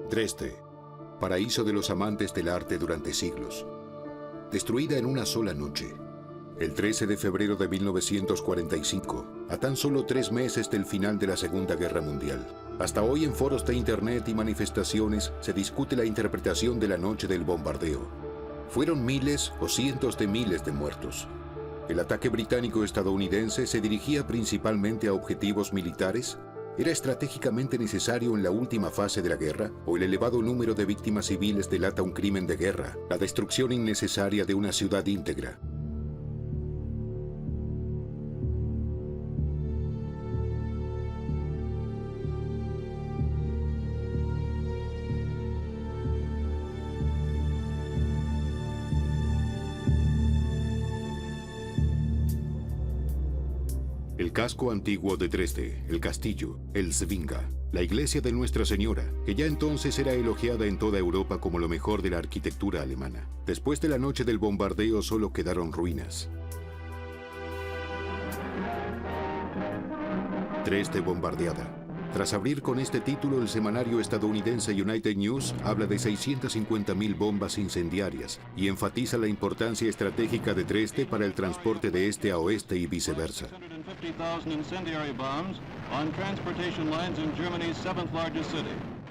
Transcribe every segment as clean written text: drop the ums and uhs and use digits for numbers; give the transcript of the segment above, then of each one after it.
Dresde, paraíso de los amantes del arte durante siglos. Destruida en una sola noche. El 13 de febrero de 1945, a tan solo 3 meses del final de la Segunda Guerra Mundial. Hasta hoy en foros de internet y manifestaciones se discute la interpretación de la noche del bombardeo. Fueron miles o cientos de miles de muertos. ¿El ataque británico-estadounidense se dirigía principalmente a objetivos militares? ¿Era estratégicamente necesario en la última fase de la guerra? ¿O el elevado número de víctimas civiles delata un crimen de guerra, la destrucción innecesaria de una ciudad íntegra? El casco antiguo de Dresde, el castillo, el Zwinger, la iglesia de Nuestra Señora, que ya entonces era elogiada en toda Europa como lo mejor de la arquitectura alemana. Después de la noche del bombardeo solo quedaron ruinas. Dresde bombardeada. Tras abrir con este título, el semanario estadounidense United News habla de 650.000 bombas incendiarias y enfatiza la importancia estratégica de Dresde para el transporte de este a oeste y viceversa.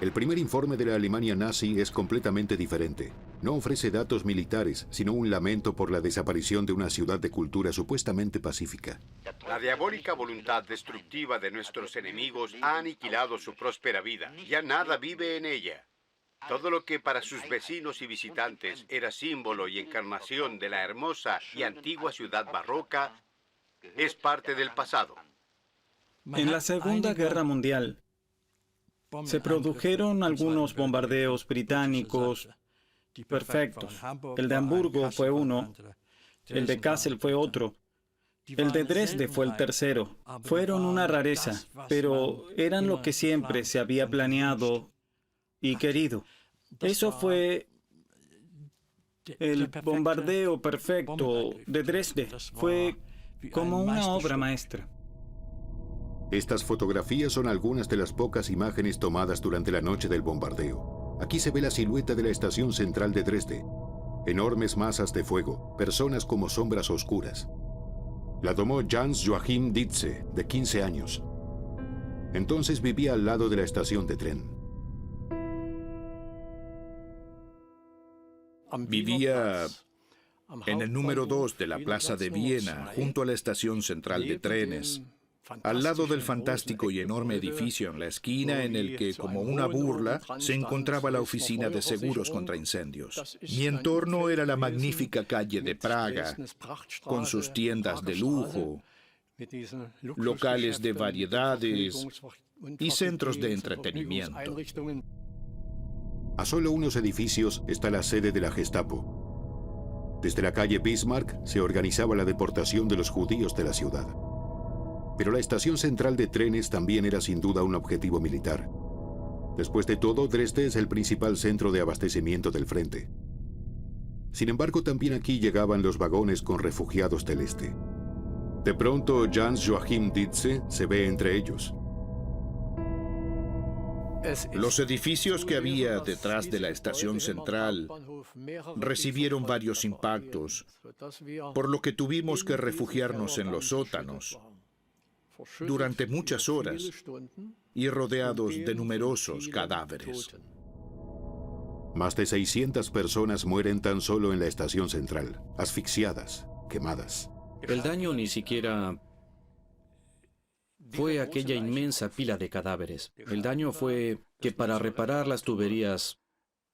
El primer informe de la Alemania nazi es completamente diferente. No ofrece datos militares, sino un lamento por la desaparición de una ciudad de cultura supuestamente pacífica. La diabólica voluntad destructiva de nuestros enemigos ha aniquilado su próspera vida. Ya nada vive en ella. Todo lo que para sus vecinos y visitantes era símbolo y encarnación de la hermosa y antigua ciudad barroca es parte del pasado. En la Segunda Guerra Mundial se produjeron algunos bombardeos británicos perfectos. El de Hamburgo fue uno, el de Kassel fue otro, el de Dresde fue el tercero. Fueron una rareza, pero eran lo que siempre se había planeado y querido. Eso fue el bombardeo perfecto de Dresde. Fue como una obra maestra. Estas fotografías son algunas de las pocas imágenes tomadas durante la noche del bombardeo. Aquí se ve la silueta de la estación central de Dresde. Enormes masas de fuego, personas como sombras oscuras. La tomó Hans Joachim Dietze, de 15 años. Entonces vivía al lado de la estación de tren. Vivía en el número 2 de la Plaza de Viena, junto a la estación central de trenes, al lado del fantástico y enorme edificio en la esquina en el que, como una burla, se encontraba la oficina de seguros contra incendios. Mi entorno era la magnífica calle de Praga, con sus tiendas de lujo, locales de variedades y centros de entretenimiento. A solo unos edificios está la sede de la Gestapo. Desde la calle Bismarck se organizaba la deportación de los judíos de la ciudad. Pero la estación central de trenes también era sin duda un objetivo militar. Después de todo, Dresde es el principal centro de abastecimiento del frente. Sin embargo, también aquí llegaban los vagones con refugiados del este. De pronto, Hans Joachim Dietze se ve entre ellos. Los edificios que había detrás de la estación central recibieron varios impactos, por lo que tuvimos que refugiarnos en los sótanos durante muchas horas y rodeados de numerosos cadáveres. Más de 600 personas mueren tan solo en la estación central, asfixiadas, quemadas. El daño ni siquiera fue aquella inmensa pila de cadáveres. El daño fue que para reparar las tuberías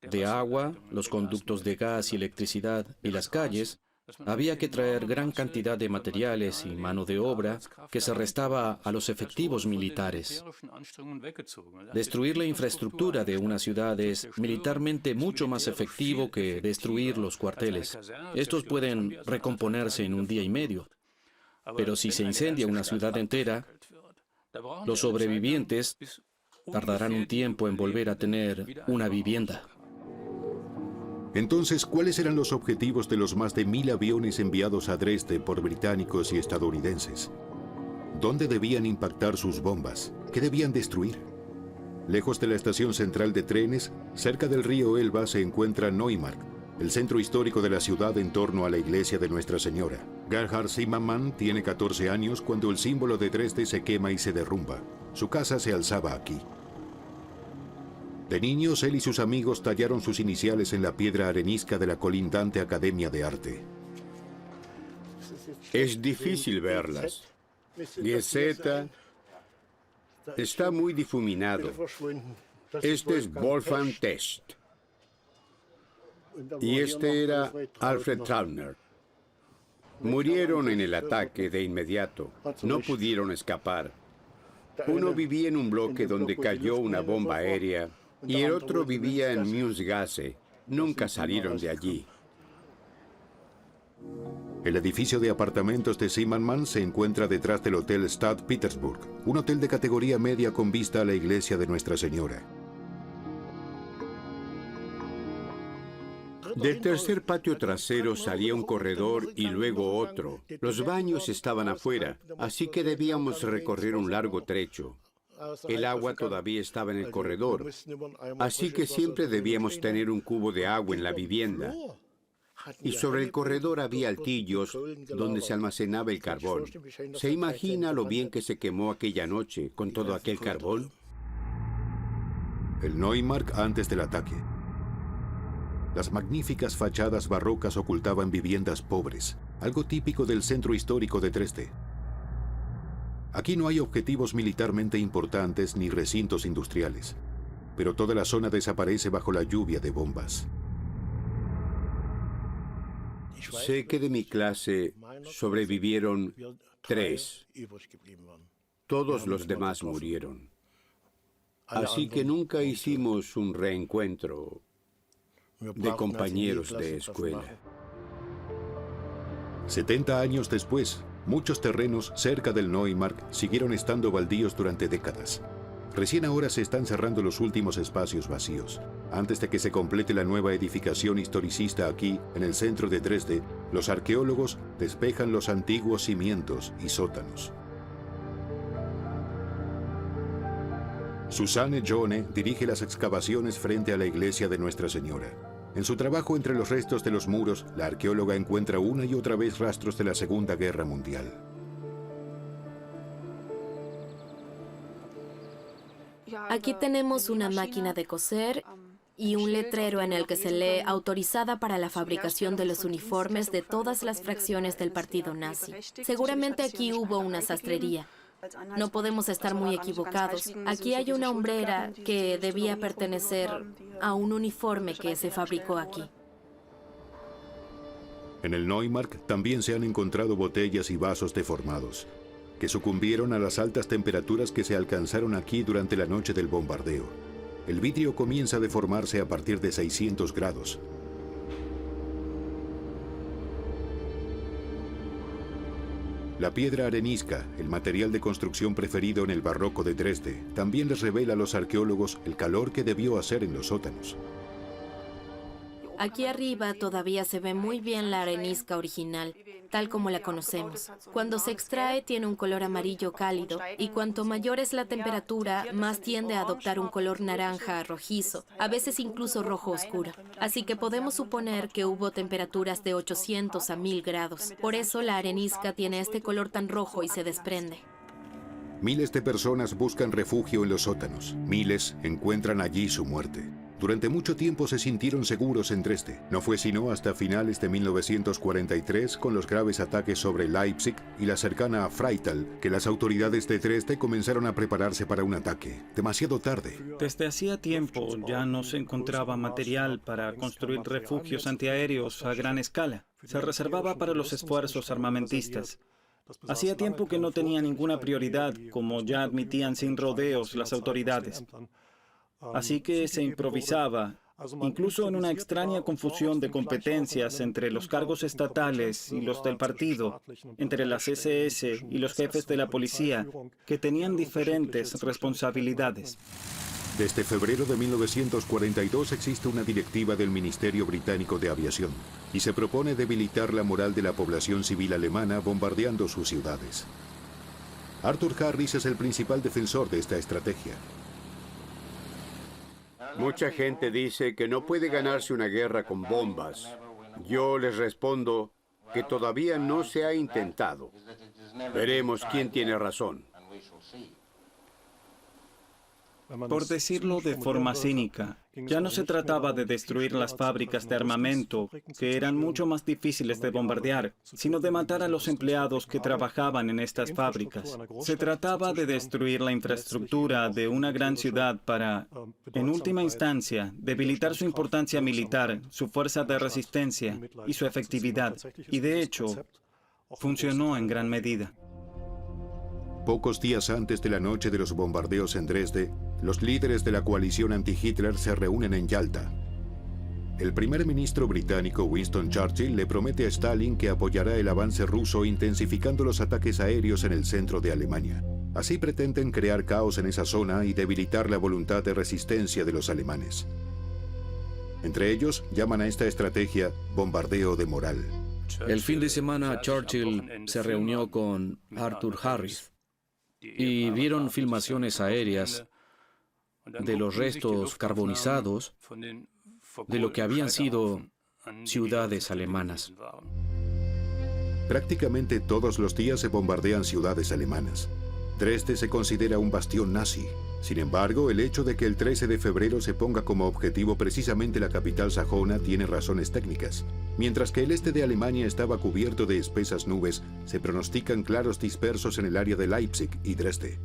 de agua, los conductos de gas y electricidad y las calles, había que traer gran cantidad de materiales y mano de obra que se restaba a los efectivos militares. Destruir la infraestructura de una ciudad es militarmente mucho más efectivo que destruir los cuarteles. Estos pueden recomponerse en un día y medio. Pero si se incendia una ciudad entera, los sobrevivientes tardarán un tiempo en volver a tener una vivienda. Entonces, ¿cuáles eran los objetivos de los más de 1000 aviones enviados a Dresde por británicos y estadounidenses? ¿Dónde debían impactar sus bombas? ¿Qué debían destruir? Lejos de la estación central de trenes, cerca del río Elba, se encuentra Neumarkt, el centro histórico de la ciudad en torno a la iglesia de Nuestra Señora. Gerhard Zimmermann tiene 14 años cuando el símbolo de Dresde se quema y se derrumba. Su casa se alzaba aquí. De niños, él y sus amigos tallaron sus iniciales en la piedra arenisca de la colindante Academia de Arte. Es difícil verlas. GZ está muy difuminado. Este es Wolfgang Test. Y este era Alfred Trautner. Murieron en el ataque de inmediato. No pudieron escapar. Uno vivía en un bloque donde cayó una bomba aérea y el otro vivía en Münzgasse. Nunca salieron de allí. El edificio de apartamentos de Zimmermann se encuentra detrás del Hotel Stadt Petersburg, un hotel de categoría media con vista a la iglesia de Nuestra Señora. Del tercer patio trasero salía un corredor y luego otro. Los baños estaban afuera, así que debíamos recorrer un largo trecho. El agua todavía estaba en el corredor, así que siempre debíamos tener un cubo de agua en la vivienda. Y sobre el corredor había altillos donde se almacenaba el carbón. ¿Se imagina lo bien que se quemó aquella noche con todo aquel carbón? El Neumarkt antes del ataque. Las magníficas fachadas barrocas ocultaban viviendas pobres, algo típico del centro histórico de Dresde. Aquí no hay objetivos militarmente importantes ni recintos industriales, pero toda la zona desaparece bajo la lluvia de bombas. Sé que de mi clase sobrevivieron 3. Todos los demás murieron. Así que nunca hicimos un reencuentro de compañeros de escuela. 70 años después, muchos terrenos cerca del Neumarkt siguieron estando baldíos durante décadas. Recién ahora se están cerrando los últimos espacios vacíos. Antes de que se complete la nueva edificación historicista aquí, en el centro de Dresde, los arqueólogos despejan los antiguos cimientos y sótanos. Susanne Jone dirige las excavaciones frente a la iglesia de Nuestra Señora. En su trabajo entre los restos de los muros, la arqueóloga encuentra una y otra vez rastros de la Segunda Guerra Mundial. Aquí tenemos una máquina de coser y un letrero en el que se lee autorizada para la fabricación de los uniformes de todas las fracciones del partido nazi. Seguramente aquí hubo una sastrería. No podemos estar muy equivocados. Aquí hay una hombrera que debía pertenecer a un uniforme que se fabricó aquí. En el Neumarkt también se han encontrado botellas y vasos deformados, que sucumbieron a las altas temperaturas que se alcanzaron aquí durante la noche del bombardeo. El vidrio comienza a deformarse a partir de 600 grados. La piedra arenisca, el material de construcción preferido en el barroco de Dresde, también les revela a los arqueólogos el calor que debió hacer en los sótanos. Aquí arriba todavía se ve muy bien la arenisca original, tal como la conocemos. Cuando se extrae tiene un color amarillo cálido y cuanto mayor es la temperatura, más tiende a adoptar un color naranja rojizo, a veces incluso rojo oscuro. Así que podemos suponer que hubo temperaturas de 800 a 1000 grados. Por eso la arenisca tiene este color tan rojo y se desprende. Miles de personas buscan refugio en los sótanos. Miles encuentran allí su muerte. Durante mucho tiempo se sintieron seguros en Dresde. No fue sino hasta finales de 1943, con los graves ataques sobre Leipzig y la cercana Freital, que las autoridades de Dresde comenzaron a prepararse para un ataque. Demasiado tarde. Desde hacía tiempo ya no se encontraba material para construir refugios antiaéreos a gran escala. Se reservaba para los esfuerzos armamentistas. Hacía tiempo que no tenía ninguna prioridad, como ya admitían sin rodeos las autoridades. Así que se improvisaba, incluso en una extraña confusión de competencias entre los cargos estatales y los del partido, entre las SS y los jefes de la policía, que tenían diferentes responsabilidades. Desde febrero de 1942 existe una directiva del Ministerio Británico de Aviación y se propone debilitar la moral de la población civil alemana bombardeando sus ciudades. Arthur Harris es el principal defensor de esta estrategia. Mucha gente dice que no puede ganarse una guerra con bombas. Yo les respondo que todavía no se ha intentado. Veremos quién tiene razón. Por decirlo de forma cínica, ya no se trataba de destruir las fábricas de armamento, que eran mucho más difíciles de bombardear, sino de matar a los empleados que trabajaban en estas fábricas. Se trataba de destruir la infraestructura de una gran ciudad para, en última instancia, debilitar su importancia militar, su fuerza de resistencia y su efectividad. Y de hecho, funcionó en gran medida. Pocos días antes de la noche de los bombardeos en Dresde, los líderes de la coalición anti-Hitler se reúnen en Yalta. El primer ministro británico Winston Churchill le promete a Stalin que apoyará el avance ruso intensificando los ataques aéreos en el centro de Alemania. Así pretenden crear caos en esa zona y debilitar la voluntad de resistencia de los alemanes. Entre ellos, llaman a esta estrategia bombardeo de moral. El fin de semana Churchill se reunió con Arthur Harris y vieron filmaciones aéreas de los restos carbonizados de lo que habían sido ciudades alemanas. Prácticamente todos los días se bombardean ciudades alemanas. Dresde se considera un bastión nazi. Sin embargo, el hecho de que el 13 de febrero se ponga como objetivo precisamente la capital sajona tiene razones técnicas. Mientras que el este de Alemania estaba cubierto de espesas nubes, se pronostican claros dispersos en el área de Leipzig y Dresde.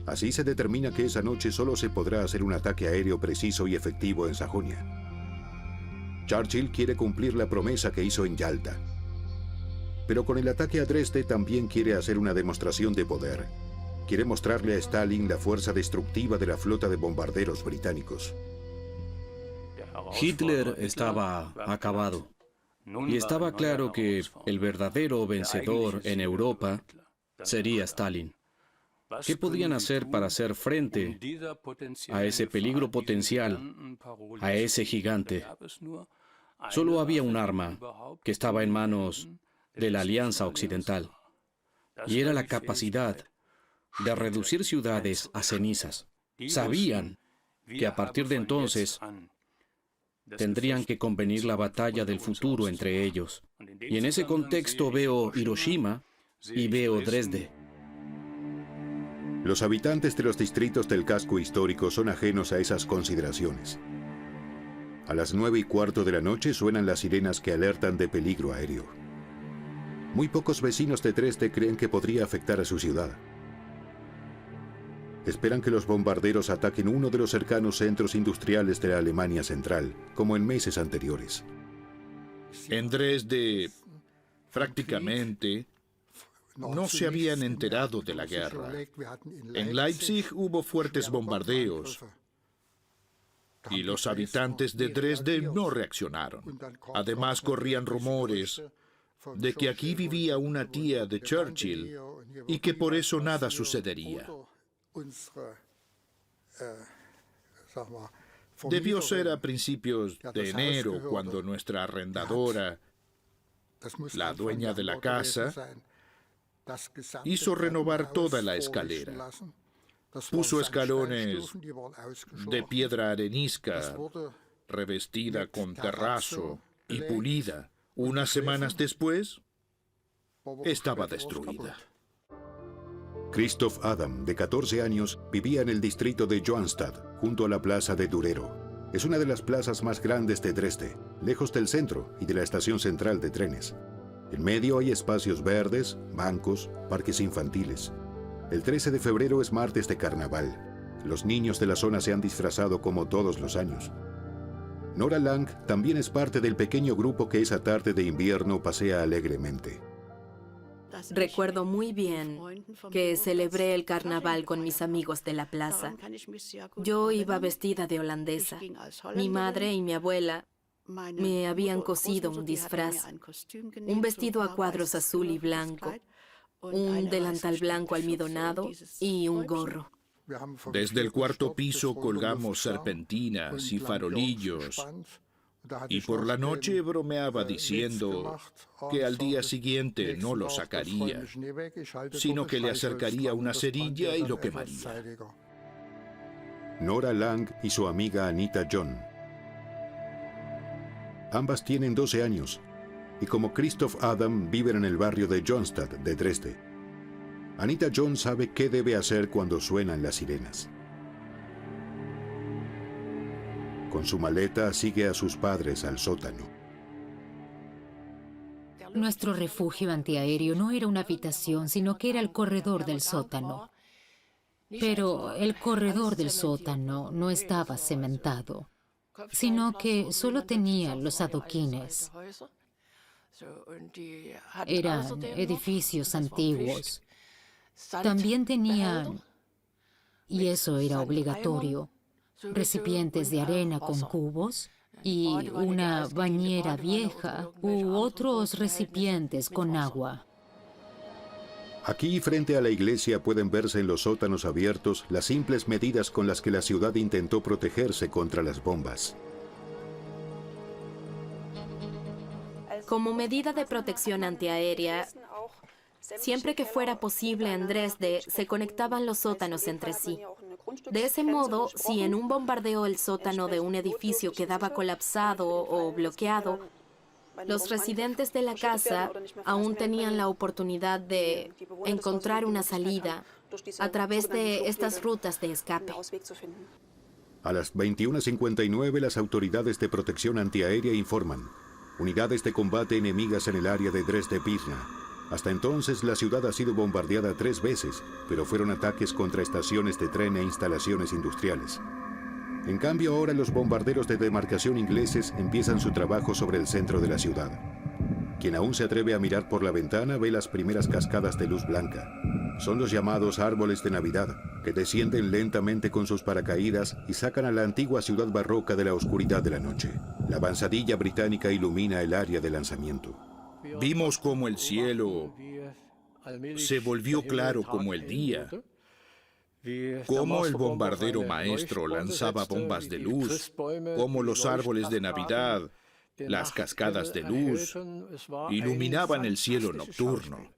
Así se determina que esa noche solo se podrá hacer un ataque aéreo preciso y efectivo en Sajonia. Churchill quiere cumplir la promesa que hizo en Yalta. Pero con el ataque a Dresde también quiere hacer una demostración de poder. Quiere mostrarle a Stalin la fuerza destructiva de la flota de bombarderos británicos. Hitler estaba acabado. Y estaba claro que el verdadero vencedor en Europa sería Stalin. ¿Qué podían hacer para hacer frente a ese peligro potencial, a ese gigante? Solo había un arma que estaba en manos de la Alianza Occidental, y era la capacidad de reducir ciudades a cenizas. Sabían que a partir de entonces tendrían que convenir la batalla del futuro entre ellos. Y en ese contexto veo Hiroshima y veo Dresde. Los habitantes de los distritos del casco histórico son ajenos a esas consideraciones. A las 9:15 de la noche suenan las sirenas que alertan de peligro aéreo. Muy pocos vecinos de Dresde creen que podría afectar a su ciudad. Esperan que los bombarderos ataquen uno de los cercanos centros industriales de la Alemania central, como en meses anteriores. En Dresde, prácticamente, no se habían enterado de la guerra. En Leipzig hubo fuertes bombardeos y los habitantes de Dresde no reaccionaron. Además, corrían rumores de que aquí vivía una tía de Churchill y que por eso nada sucedería. Debió ser a principios de enero cuando nuestra arrendadora, la dueña de la casa, hizo renovar toda la escalera. Puso escalones de piedra arenisca, revestida con terrazo y pulida. Unas semanas después, estaba destruida. Christoph Adam, de 14 años, vivía en el distrito de Johanstadt, junto a la plaza de Durero. Es una de las plazas más grandes de Dresde, lejos del centro y de la estación central de trenes. En medio hay espacios verdes, bancos, parques infantiles. El 13 de febrero es martes de carnaval. Los niños de la zona se han disfrazado como todos los años. Nora Lang también es parte del pequeño grupo que esa tarde de invierno pasea alegremente. Recuerdo muy bien que celebré el carnaval con mis amigos de la plaza. Yo iba vestida de holandesa. Mi madre y mi abuela me habían cosido un disfraz, un vestido a cuadros azul y blanco, un delantal blanco almidonado y un gorro. Desde el cuarto piso colgamos serpentinas y farolillos, y por la noche bromeaba diciendo que al día siguiente no lo sacaría, sino que le acercaría una cerilla y lo quemaría. Nora Lang y su amiga Anita John. Ambas tienen 12 años y como Christoph Adam viven en el barrio de Johnstadt de Dresde. Anita John sabe qué debe hacer cuando suenan las sirenas. Con su maleta sigue a sus padres al sótano. Nuestro refugio antiaéreo no era una habitación, sino que era el corredor del sótano. Pero el corredor del sótano no estaba cementado, sino que solo tenía los adoquines. Eran edificios antiguos. También tenían, y eso era obligatorio, recipientes de arena con cubos y una bañera vieja u otros recipientes con agua. Aquí, frente a la iglesia, pueden verse en los sótanos abiertos las simples medidas con las que la ciudad intentó protegerse contra las bombas. Como medida de protección antiaérea, siempre que fuera posible en Dresde, se conectaban los sótanos entre sí. De ese modo, si en un bombardeo el sótano de un edificio quedaba colapsado o bloqueado, los residentes de la casa aún tenían la oportunidad de encontrar una salida a través de estas rutas de escape. A las 21:59 las autoridades de protección antiaérea informan: unidades de combate enemigas en el área de Dresde-Pirna. Hasta entonces la ciudad ha sido bombardeada 3 veces, pero fueron ataques contra estaciones de tren e instalaciones industriales. En cambio, ahora los bombarderos de demarcación ingleses empiezan su trabajo sobre el centro de la ciudad. Quien aún se atreve a mirar por la ventana ve las primeras cascadas de luz blanca. Son los llamados árboles de Navidad, que descienden lentamente con sus paracaídas y sacan a la antigua ciudad barroca de la oscuridad de la noche. La avanzadilla británica ilumina el área de lanzamiento. Vimos cómo el cielo se volvió claro como el día, cómo el bombardero maestro lanzaba bombas de luz, cómo los árboles de Navidad, las cascadas de luz, iluminaban el cielo nocturno.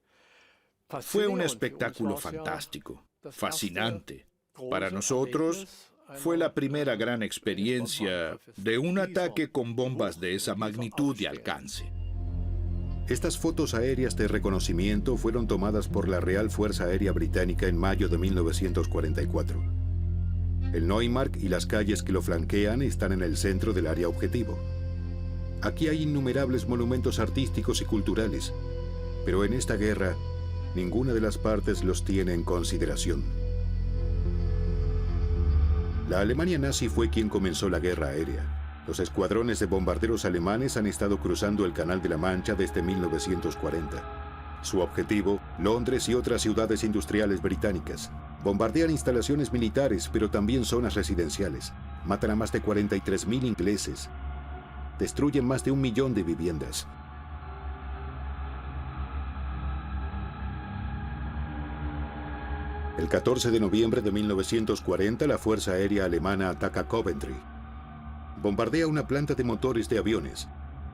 Fue un espectáculo fantástico, fascinante. Para nosotros, fue la primera gran experiencia de un ataque con bombas de esa magnitud y alcance. Estas fotos aéreas de reconocimiento fueron tomadas por la Real Fuerza Aérea Británica en mayo de 1944. El Neumarkt y las calles que lo flanquean están en el centro del área objetivo. Aquí hay innumerables monumentos artísticos y culturales, pero en esta guerra, ninguna de las partes los tiene en consideración. La Alemania nazi fue quien comenzó la guerra aérea. Los escuadrones de bombarderos alemanes han estado cruzando el Canal de la Mancha desde 1940. Su objetivo, Londres y otras ciudades industriales británicas. Bombardean instalaciones militares, pero también zonas residenciales. Matan a más de 43.000 ingleses. Destruyen más de 1 millón de viviendas. El 14 de noviembre de 1940, la Fuerza Aérea Alemana ataca Coventry. Bombardea una planta de motores de aviones,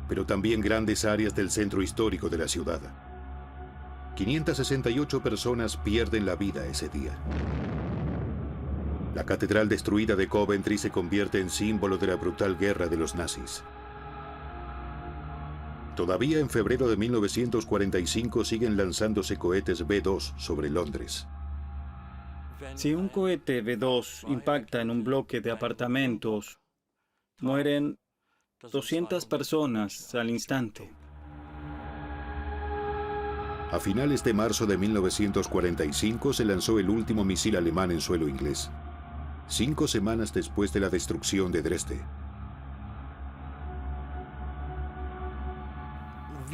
pero también grandes áreas del centro histórico de la ciudad. 568 personas pierden la vida ese día. La catedral destruida de Coventry se convierte en símbolo de la brutal guerra de los nazis. Todavía en febrero de 1945 siguen lanzándose cohetes B-2 sobre Londres. Si un cohete B-2 impacta en un bloque de apartamentos, mueren 200 personas al instante. A finales de marzo de 1945 se lanzó el último misil alemán en suelo inglés, 5 semanas después de la destrucción de Dresde.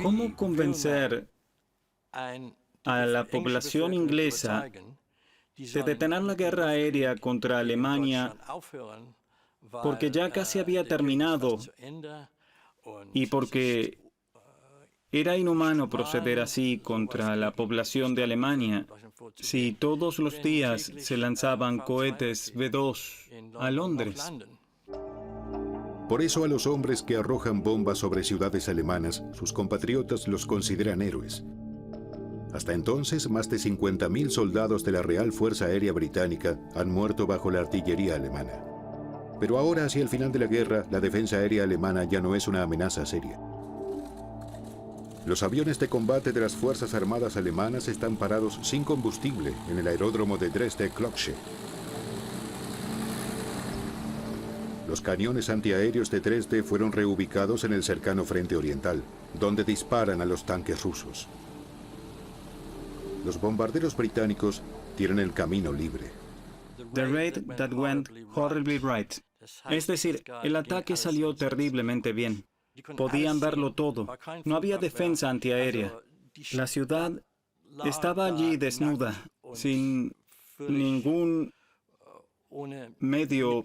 ¿Cómo convencer a la población inglesa de detener la guerra aérea contra Alemania, porque ya casi había terminado y porque era inhumano proceder así contra la población de Alemania si todos los días se lanzaban cohetes B-2 a Londres? Por eso a los hombres que arrojan bombas sobre ciudades alemanas, sus compatriotas los consideran héroes. Hasta entonces, más de 50.000 soldados de la Real Fuerza Aérea Británica han muerto bajo la artillería alemana. Pero ahora, hacia el final de la guerra, la defensa aérea alemana ya no es una amenaza seria. Los aviones de combate de las Fuerzas Armadas alemanas están parados sin combustible en el aeródromo de Dresde-Klockche. Los cañones antiaéreos de Dresde fueron reubicados en el cercano frente oriental, donde disparan a los tanques rusos. Los bombarderos británicos tienen el camino libre. The raid that went horribly right. Es decir, el ataque salió terriblemente bien. Podían verlo todo. No había defensa antiaérea. La ciudad estaba allí desnuda, sin ningún medio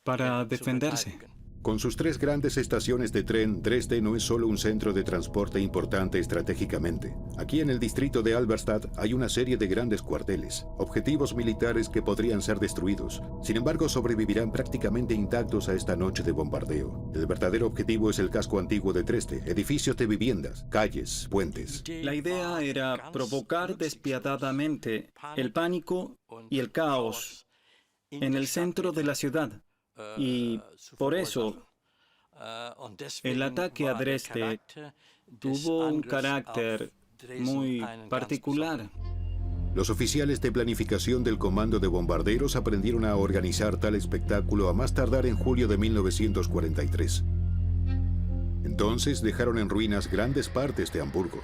para defenderse. Con sus 3 grandes estaciones de tren, Dresde no es solo un centro de transporte importante estratégicamente. Aquí en el distrito de Halberstadt hay una serie de grandes cuarteles, objetivos militares que podrían ser destruidos. Sin embargo, sobrevivirán prácticamente intactos a esta noche de bombardeo. El verdadero objetivo es el casco antiguo de Dresde, edificios de viviendas, calles, puentes. La idea era provocar despiadadamente el pánico y el caos en el centro de la ciudad. Y por eso el ataque a Dresde tuvo un carácter muy particular. Los oficiales de planificación del Comando de Bombarderos aprendieron a organizar tal espectáculo a más tardar en julio de 1943. Entonces dejaron en ruinas grandes partes de Hamburgo.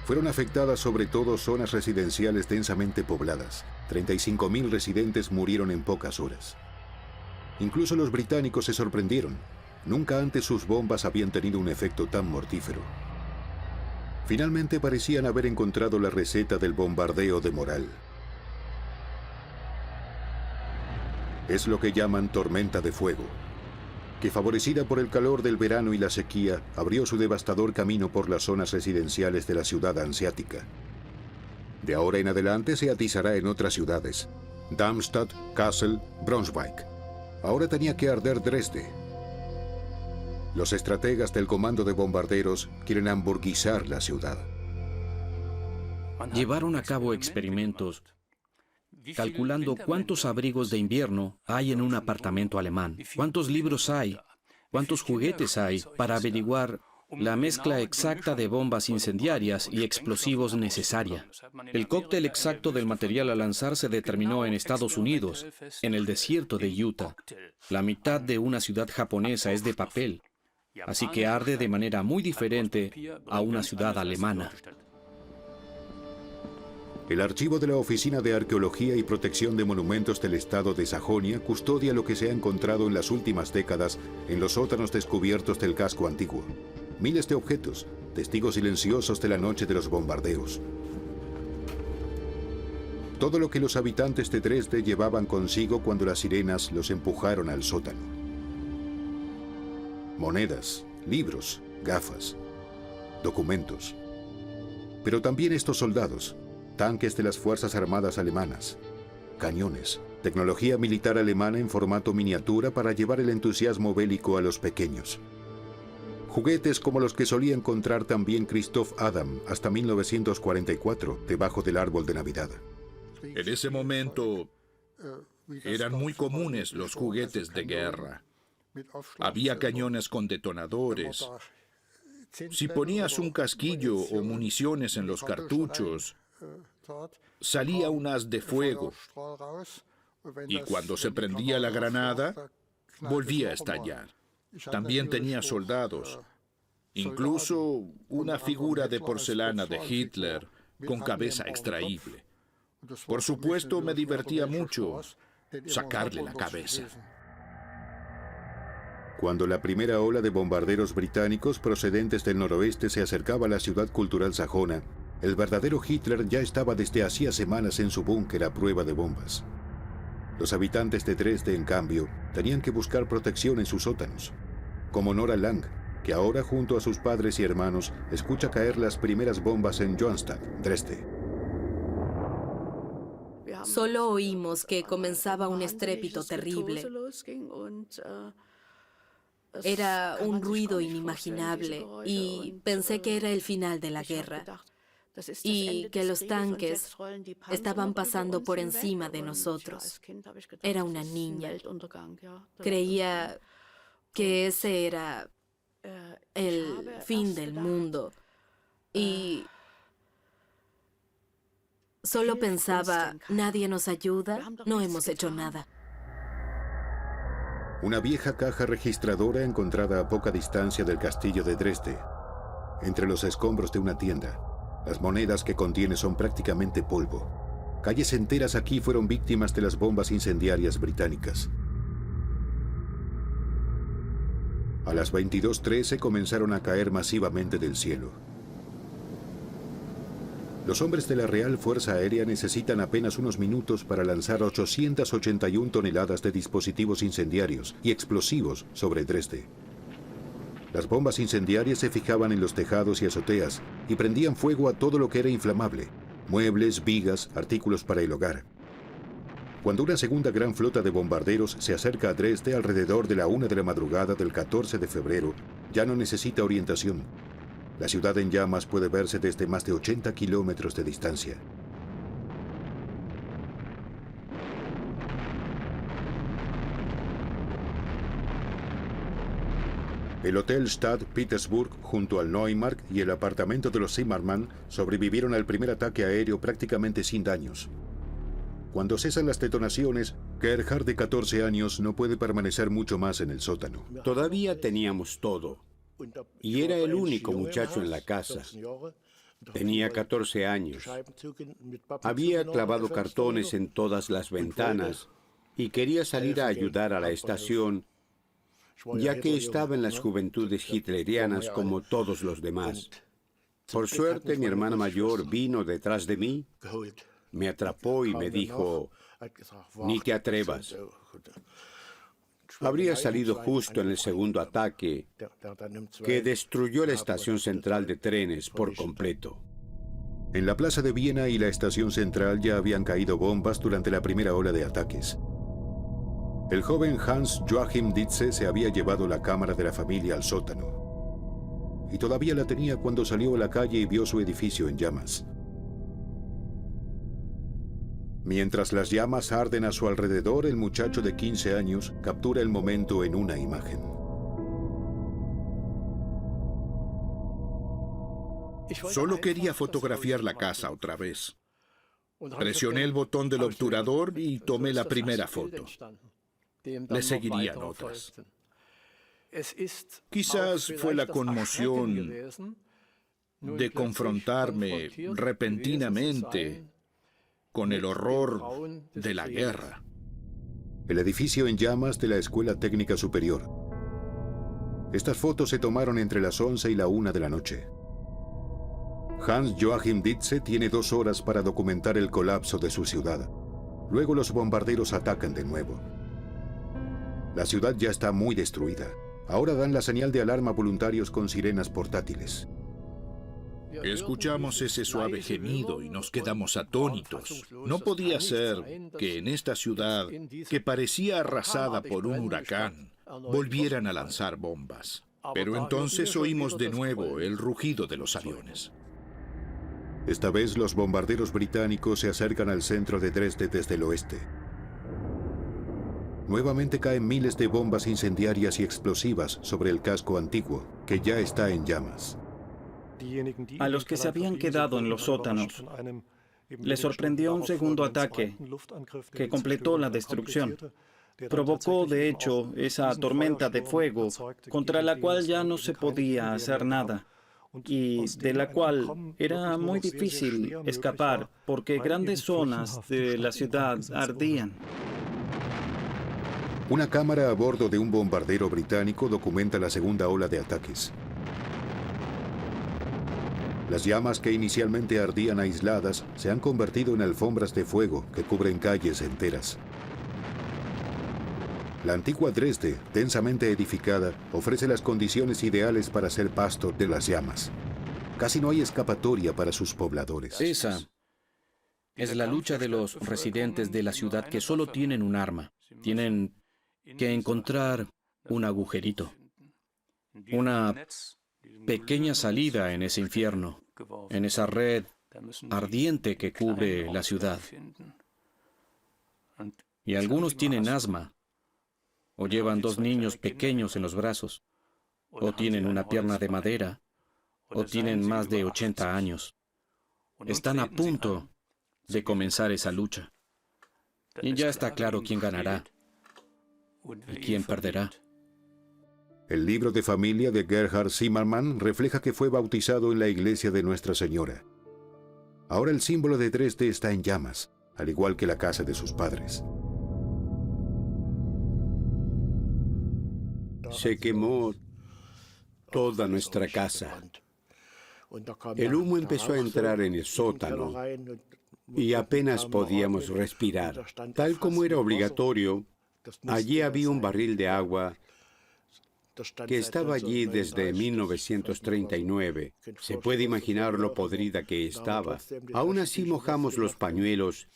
Fueron afectadas sobre todo zonas residenciales densamente pobladas. 35.000 residentes murieron en pocas horas. Incluso los británicos se sorprendieron. Nunca antes sus bombas habían tenido un efecto tan mortífero. Finalmente parecían haber encontrado la receta del bombardeo de moral. Es lo que llaman tormenta de fuego, que favorecida por el calor del verano y la sequía, abrió su devastador camino por las zonas residenciales de la ciudad hanseática. De ahora en adelante se atizará en otras ciudades: Darmstadt, Kassel, Braunschweig. Ahora tenía que arder Dresde. Los estrategas del Comando de Bombarderos quieren hamburguizar la ciudad. Llevaron a cabo experimentos calculando cuántos abrigos de invierno hay en un apartamento alemán, cuántos libros hay, cuántos juguetes hay, para averiguar la mezcla exacta de bombas incendiarias y explosivos necesaria. El cóctel exacto del material a lanzar se determinó en Estados Unidos, en el desierto de Utah. La mitad de una ciudad japonesa es de papel, así que arde de manera muy diferente a una ciudad alemana. El archivo de la Oficina de Arqueología y Protección de Monumentos del Estado de Sajonia custodia lo que se ha encontrado en las últimas décadas en los sótanos descubiertos del casco antiguo. Miles de objetos, testigos silenciosos de la noche de los bombardeos. Todo lo que los habitantes de Dresde llevaban consigo cuando las sirenas los empujaron al sótano. Monedas, libros, gafas, documentos. Pero también estos soldados, tanques de las Fuerzas Armadas alemanas, cañones, tecnología militar alemana en formato miniatura para llevar el entusiasmo bélico a los pequeños. Juguetes como los que solía encontrar también Christoph Adam hasta 1944 debajo del árbol de Navidad. En ese momento eran muy comunes los juguetes de guerra. Había cañones con detonadores. Si ponías un casquillo o municiones en los cartuchos, salía un haz de fuego. Y cuando se prendía la granada, volvía a estallar. También tenía soldados, incluso una figura de porcelana de Hitler con cabeza extraíble. Por supuesto, me divertía mucho sacarle la cabeza. Cuando la primera ola de bombarderos británicos procedentes del noroeste se acercaba a la ciudad cultural sajona, el verdadero Hitler ya estaba desde hacía semanas en su búnker a prueba de bombas. Los habitantes de Dresde, en cambio, tenían que buscar protección en sus sótanos, como Nora Lang, que ahora, junto a sus padres y hermanos, escucha caer las primeras bombas en Johanstadt, Dresde. Solo oímos que comenzaba un estrépito terrible. Era un ruido inimaginable y pensé que era el final de la guerra. y que los tanques estaban pasando por encima de nosotros. Era una niña. Creía que ese era el fin del mundo y solo pensaba, nadie nos ayuda, no hemos hecho nada. Una vieja caja registradora encontrada a poca distancia del castillo de Dresde. Entre los escombros de una tienda, las monedas que contiene son prácticamente polvo. Calles enteras aquí fueron víctimas de las bombas incendiarias británicas. A las 22:13 comenzaron a caer masivamente del cielo. Los hombres de la Real Fuerza Aérea necesitan apenas unos minutos para lanzar 881 toneladas de dispositivos incendiarios y explosivos sobre Dresde. Las bombas incendiarias se fijaban en los tejados y azoteas y prendían fuego a todo lo que era inflamable: muebles, vigas, artículos para el hogar. Cuando una segunda gran flota de bombarderos se acerca a Dresde alrededor de la 1 de la madrugada del 14 de febrero, ya no necesita orientación. La ciudad en llamas puede verse desde más de 80 kilómetros de distancia. El Hotel Stadt Petersburg, junto al Neumarkt y el apartamento de los Zimmermann, sobrevivieron al primer ataque aéreo prácticamente sin daños. Cuando cesan las detonaciones, Gerhard, de 14 años, no puede permanecer mucho más en el sótano. Todavía teníamos todo. Y era el único muchacho en la casa. Tenía 14 años. Había clavado cartones en todas las ventanas y quería salir a ayudar a la estación, ya que estaba en las juventudes hitlerianas como todos los demás. Por suerte, mi hermana mayor vino detrás de mí, me atrapó y me dijo, «Ni te atrevas». Habría salido justo en el segundo ataque, que destruyó la estación central de trenes por completo. En la plaza de Viena y la estación central ya habían caído bombas durante la primera ola de ataques. El joven Hans Joachim Dietze se había llevado la cámara de la familia al sótano. Y todavía la tenía cuando salió a la calle y vio su edificio en llamas. Mientras las llamas arden a su alrededor, el muchacho de 15 años captura el momento en una imagen. Solo quería fotografiar la casa otra vez. Presioné el botón del obturador y tomé la primera foto. Le seguirían otras. Quizás fue la conmoción de confrontarme repentinamente con el horror de la guerra. El edificio en llamas de la Escuela Técnica Superior. Estas fotos se tomaron entre las 11 y la 1 de la noche. Hans Joachim Dietze tiene 2 horas para documentar el colapso de su ciudad. Luego los bombarderos atacan de nuevo. La ciudad ya está muy destruida. Ahora dan la señal de alarma a voluntarios con sirenas portátiles. Escuchamos ese suave gemido y nos quedamos atónitos. No podía ser que en esta ciudad, que parecía arrasada por un huracán, volvieran a lanzar bombas. Pero entonces oímos de nuevo el rugido de los aviones. Esta vez los bombarderos británicos se acercan al centro de Dresde desde el oeste. Nuevamente caen miles de bombas incendiarias y explosivas sobre el casco antiguo, que ya está en llamas. A los que se habían quedado en los sótanos les sorprendió un segundo ataque que completó la destrucción. Provocó, de hecho, esa tormenta de fuego contra la cual ya no se podía hacer nada y de la cual era muy difícil escapar porque grandes zonas de la ciudad ardían. Una cámara a bordo de un bombardero británico documenta la segunda ola de ataques. Las llamas que inicialmente ardían aisladas se han convertido en alfombras de fuego que cubren calles enteras. La antigua Dresde, densamente edificada, ofrece las condiciones ideales para ser pasto de las llamas. Casi no hay escapatoria para sus pobladores. Esa es la lucha de los residentes de la ciudad que solo tienen un arma. Tienen que encontrar un agujerito, una pequeña salida en ese infierno, en esa red ardiente que cubre la ciudad. Y algunos tienen asma, o llevan 2 niños pequeños en los brazos, o tienen una pierna de madera, o tienen más de 80 años. Están a punto de comenzar esa lucha. Y ya está claro quién ganará y quién perderá. El libro de familia de Gerhard Zimmermann refleja que fue bautizado en la iglesia de Nuestra Señora. Ahora el símbolo de Dresde está en llamas, al igual que la casa de sus padres. Se quemó toda nuestra casa. El humo empezó a entrar en el sótano y apenas podíamos respirar. Tal como era obligatorio, allí había un barril de agua que estaba allí desde 1939. Se puede imaginar lo podrida que estaba. Aún así mojamos los pañuelos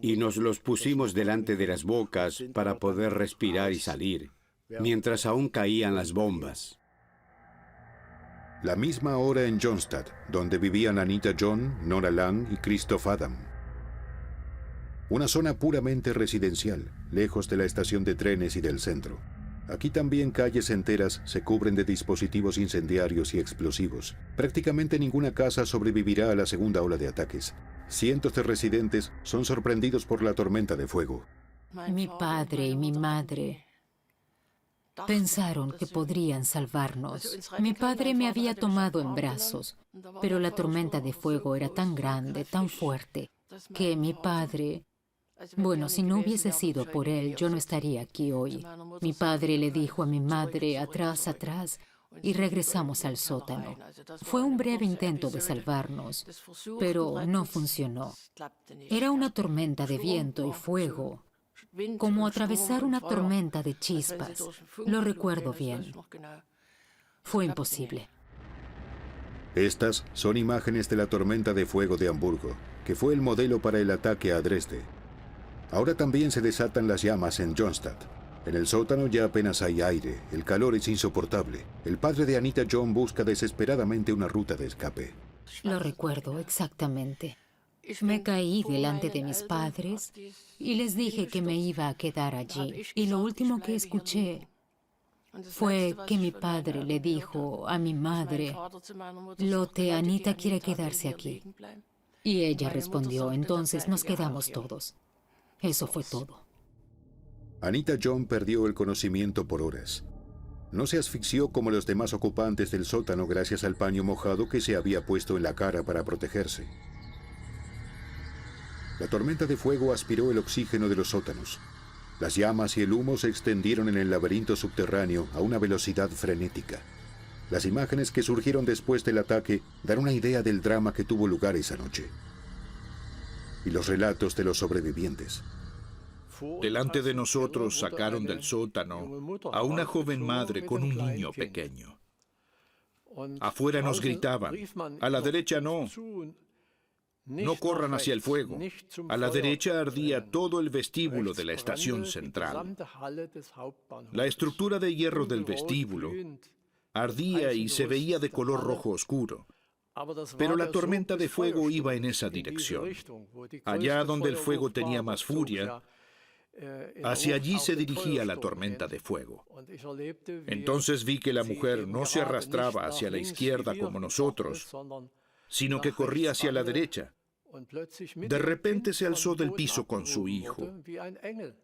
y nos los pusimos delante de las bocas para poder respirar y salir, mientras aún caían las bombas. La misma hora en Jonstad, donde vivían Anita John, Nora Lang y Christoph Adam. Una zona puramente residencial, lejos de la estación de trenes y del centro. Aquí también calles enteras se cubren de dispositivos incendiarios y explosivos. Prácticamente ninguna casa sobrevivirá a la segunda ola de ataques. Cientos de residentes son sorprendidos por la tormenta de fuego. Mi padre y mi madre pensaron que podrían salvarnos. Mi padre me había tomado en brazos, pero la tormenta de fuego era tan grande, tan fuerte, que mi padre... Bueno, si no hubiese sido por él, yo no estaría aquí hoy. Mi padre le dijo a mi madre, atrás, atrás, y regresamos al sótano. Fue un breve intento de salvarnos, pero no funcionó. Era una tormenta de viento y fuego, como atravesar una tormenta de chispas. Lo recuerdo bien. Fue imposible. Estas son imágenes de la tormenta de fuego de Hamburgo, que fue el modelo para el ataque a Dresde. Ahora también se desatan las llamas en Jonstad. En el sótano ya apenas hay aire, el calor es insoportable. El padre de Anita John busca desesperadamente una ruta de escape. Lo recuerdo exactamente. Me caí delante de mis padres y les dije que me iba a quedar allí. Y lo último que escuché fue que mi padre le dijo a mi madre, Lotte, Anita quiere quedarse aquí. Y ella respondió, entonces nos quedamos todos. Eso fue todo. Anita John perdió el conocimiento por horas. No se asfixió como los demás ocupantes del sótano gracias al paño mojado que se había puesto en la cara para protegerse. La tormenta de fuego aspiró el oxígeno de los sótanos. Las llamas y el humo se extendieron en el laberinto subterráneo a una velocidad frenética. Las imágenes que surgieron después del ataque dan una idea del drama que tuvo lugar esa noche. Y los relatos de los sobrevivientes. Delante de nosotros sacaron del sótano a una joven madre con un niño pequeño. Afuera nos gritaban, a la derecha no. No corran hacia el fuego. A la derecha ardía todo el vestíbulo de la estación central. La estructura de hierro del vestíbulo ardía y se veía de color rojo oscuro. Pero la tormenta de fuego iba en esa dirección. Allá donde el fuego tenía más furia, hacia allí se dirigía la tormenta de fuego. Entonces vi que la mujer no se arrastraba hacia la izquierda como nosotros, sino que corría hacia la derecha. De repente se alzó del piso con su hijo.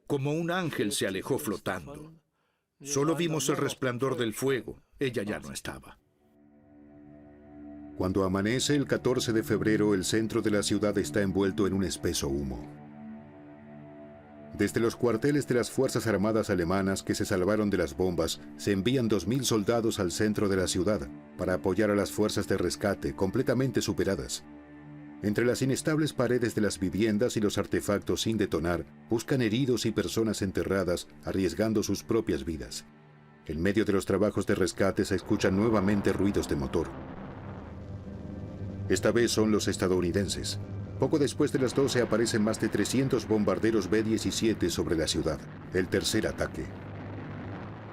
Como un ángel se alejó flotando. Solo vimos el resplandor del fuego. Ella ya no estaba. Cuando amanece el 14 de febrero, el centro de la ciudad está envuelto en un espeso humo. Desde los cuarteles de las Fuerzas Armadas alemanas que se salvaron de las bombas, se envían 2.000 soldados al centro de la ciudad para apoyar a las fuerzas de rescate completamente superadas. Entre las inestables paredes de las viviendas y los artefactos sin detonar, buscan heridos y personas enterradas, arriesgando sus propias vidas. En medio de los trabajos de rescate se escuchan nuevamente ruidos de motor. Esta vez son los estadounidenses. Poco después de las 12 aparecen más de 300 bombarderos B-17 sobre la ciudad, el tercer ataque.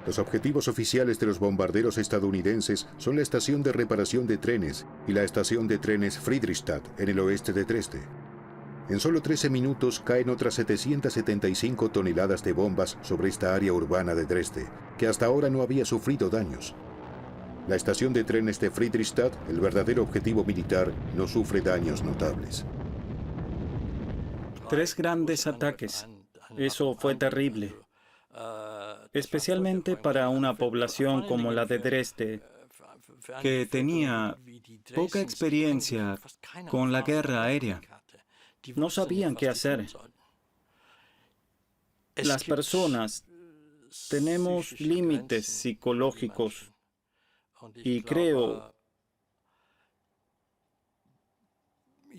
Los objetivos oficiales de los bombarderos estadounidenses son la estación de reparación de trenes y la estación de trenes Friedrichstadt en el oeste de Dresde. En solo 13 minutos caen otras 775 toneladas de bombas sobre esta área urbana de Dresde, que hasta ahora no había sufrido daños. La estación de trenes de Friedrichstadt, el verdadero objetivo militar, no sufre daños notables. 3 grandes ataques. Eso fue terrible. Especialmente para una población como la de Dresde, que tenía poca experiencia con la guerra aérea. No sabían qué hacer. Las personas tenemos límites psicológicos y creo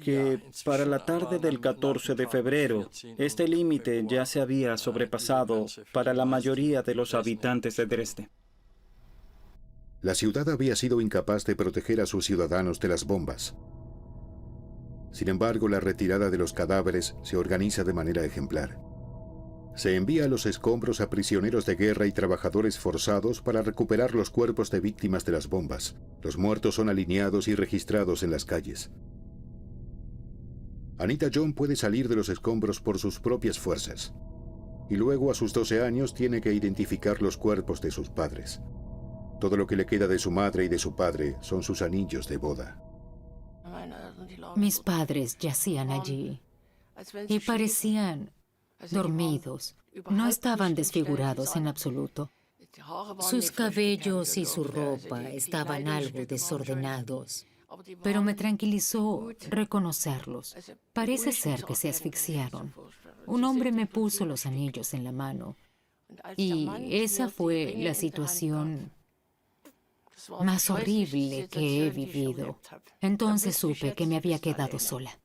que para la tarde del 14 de febrero, este límite ya se había sobrepasado para la mayoría de los habitantes de Dresde. La ciudad había sido incapaz de proteger a sus ciudadanos de las bombas. Sin embargo, la retirada de los cadáveres se organiza de manera ejemplar. Se envía a los escombros a prisioneros de guerra y trabajadores forzados para recuperar los cuerpos de víctimas de las bombas. Los muertos son alineados y registrados en las calles. Anita John puede salir de los escombros por sus propias fuerzas. Y luego, a sus 12 años, tiene que identificar los cuerpos de sus padres. Todo lo que le queda de su madre y de su padre son sus anillos de boda. Mis padres yacían allí y parecían dormidos. No estaban desfigurados en absoluto. Sus cabellos y su ropa estaban algo desordenados, pero me tranquilizó reconocerlos. Parece ser que se asfixiaron. Un hombre me puso los anillos en la mano y esa fue la situación más horrible que he vivido. Entonces supe que me había quedado sola.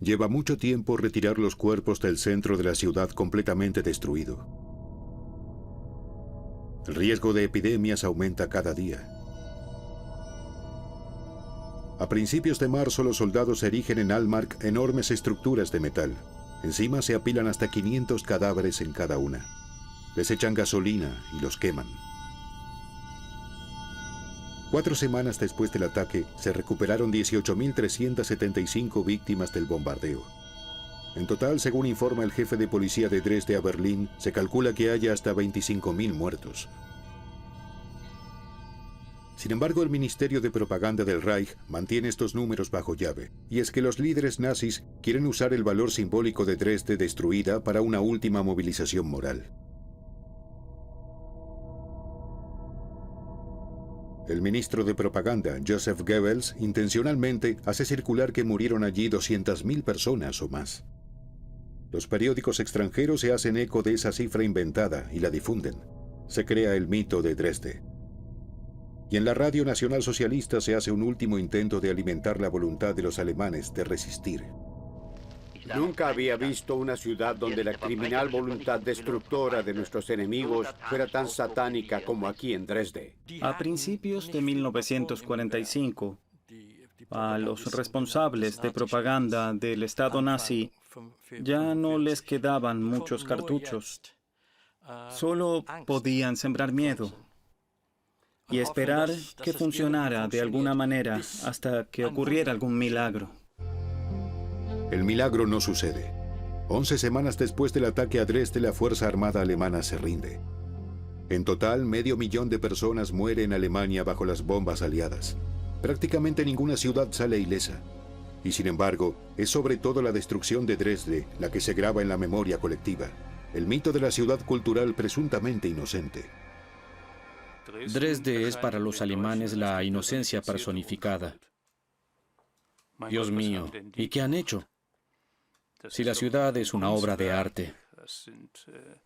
Lleva mucho tiempo retirar los cuerpos del centro de la ciudad completamente destruido. El riesgo de epidemias aumenta cada día. A principios de marzo, los soldados erigen en Altmark enormes estructuras de metal. Encima se apilan hasta 500 cadáveres en cada una. Les echan gasolina y los queman. 4 semanas después del ataque, se recuperaron 18.375 víctimas del bombardeo. En total, según informa el jefe de policía de Dresde a Berlín, se calcula que haya hasta 25.000 muertos. Sin embargo, el Ministerio de Propaganda del Reich mantiene estos números bajo llave, y es que los líderes nazis quieren usar el valor simbólico de Dresde destruida para una última movilización moral. El ministro de Propaganda, Joseph Goebbels, intencionalmente hace circular que murieron allí 200.000 personas o más. Los periódicos extranjeros se hacen eco de esa cifra inventada y la difunden. Se crea el mito de Dresde. Y en la Radio Nacional Socialista se hace un último intento de alimentar la voluntad de los alemanes de resistir. Nunca había visto una ciudad donde la criminal voluntad destructora de nuestros enemigos fuera tan satánica como aquí en Dresde. A principios de 1945, a los responsables de propaganda del Estado nazi ya no les quedaban muchos cartuchos. Solo podían sembrar miedo y esperar que funcionara de alguna manera hasta que ocurriera algún milagro. El milagro no sucede. 11 semanas después del ataque a Dresde, la Fuerza Armada Alemana se rinde. En total, 500.000 de personas mueren en Alemania bajo las bombas aliadas. Prácticamente ninguna ciudad sale ilesa. Y sin embargo, es sobre todo la destrucción de Dresde la que se graba en la memoria colectiva. El mito de la ciudad cultural presuntamente inocente. Dresde es para los alemanes la inocencia personificada. Dios mío, ¿y qué han hecho? Si la ciudad es una obra de arte,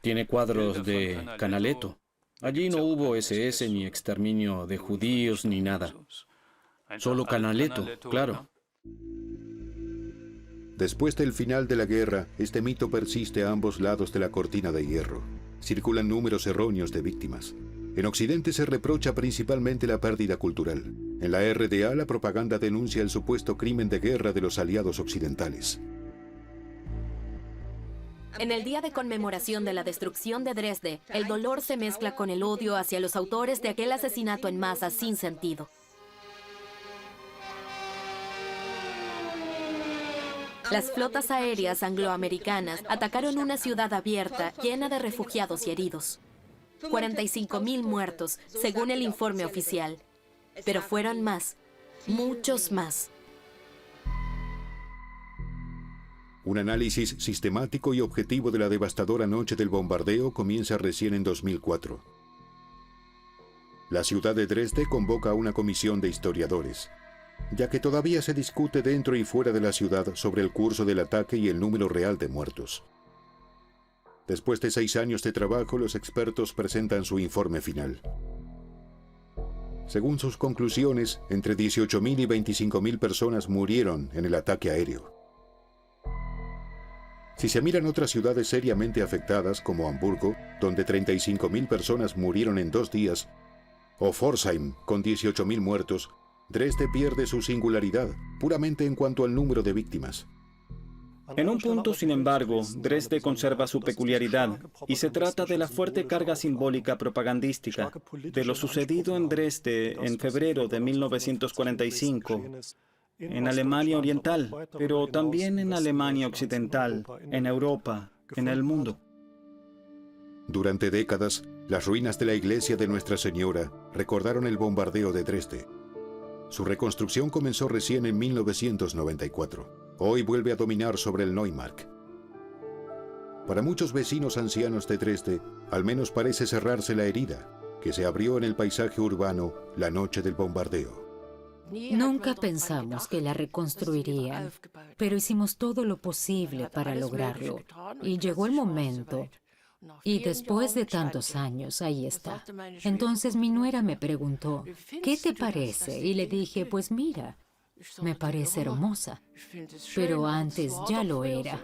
tiene cuadros de Canaletto. Allí no hubo SS ni exterminio de judíos ni nada. Solo Canaletto, claro. Después del final de la guerra, este mito persiste a ambos lados de la cortina de hierro. Circulan números erróneos de víctimas. En Occidente se reprocha principalmente la pérdida cultural. En la RDA, la propaganda denuncia el supuesto crimen de guerra de los aliados occidentales. En el día de conmemoración de la destrucción de Dresde, el dolor se mezcla con el odio hacia los autores de aquel asesinato en masa sin sentido. Las flotas aéreas angloamericanas atacaron una ciudad abierta llena de refugiados y heridos. 45.000 muertos, según el informe oficial. Pero fueron más, muchos más. Un análisis sistemático y objetivo de la devastadora noche del bombardeo comienza recién en 2004. La ciudad de Dresde convoca a una comisión de historiadores, ya que todavía se discute dentro y fuera de la ciudad sobre el curso del ataque y el número real de muertos. Después de 6 años de trabajo, los expertos presentan su informe final. Según sus conclusiones, entre 18.000 y 25.000 personas murieron en el ataque aéreo. Si se miran otras ciudades seriamente afectadas, como Hamburgo, donde 35.000 personas murieron en 2 días, o Pforzheim, con 18.000 muertos, Dresde pierde su singularidad, puramente en cuanto al número de víctimas. En un punto, sin embargo, Dresde conserva su peculiaridad, y se trata de la fuerte carga simbólica propagandística de lo sucedido en Dresde en febrero de 1945, en Alemania Oriental, pero también en Alemania Occidental, en Europa, en el mundo. Durante décadas, las ruinas de la iglesia de Nuestra Señora recordaron el bombardeo de Dresde. Su reconstrucción comenzó recién en 1994. Hoy vuelve a dominar sobre el Neumarkt. Para muchos vecinos ancianos de Dresde, al menos parece cerrarse la herida que se abrió en el paisaje urbano la noche del bombardeo. Nunca pensamos que la reconstruirían, pero hicimos todo lo posible para lograrlo. Y llegó el momento. Y después de tantos años, ahí está. Entonces mi nuera me preguntó, ¿qué te parece? Y le dije, pues mira, me parece hermosa. Pero antes ya lo era.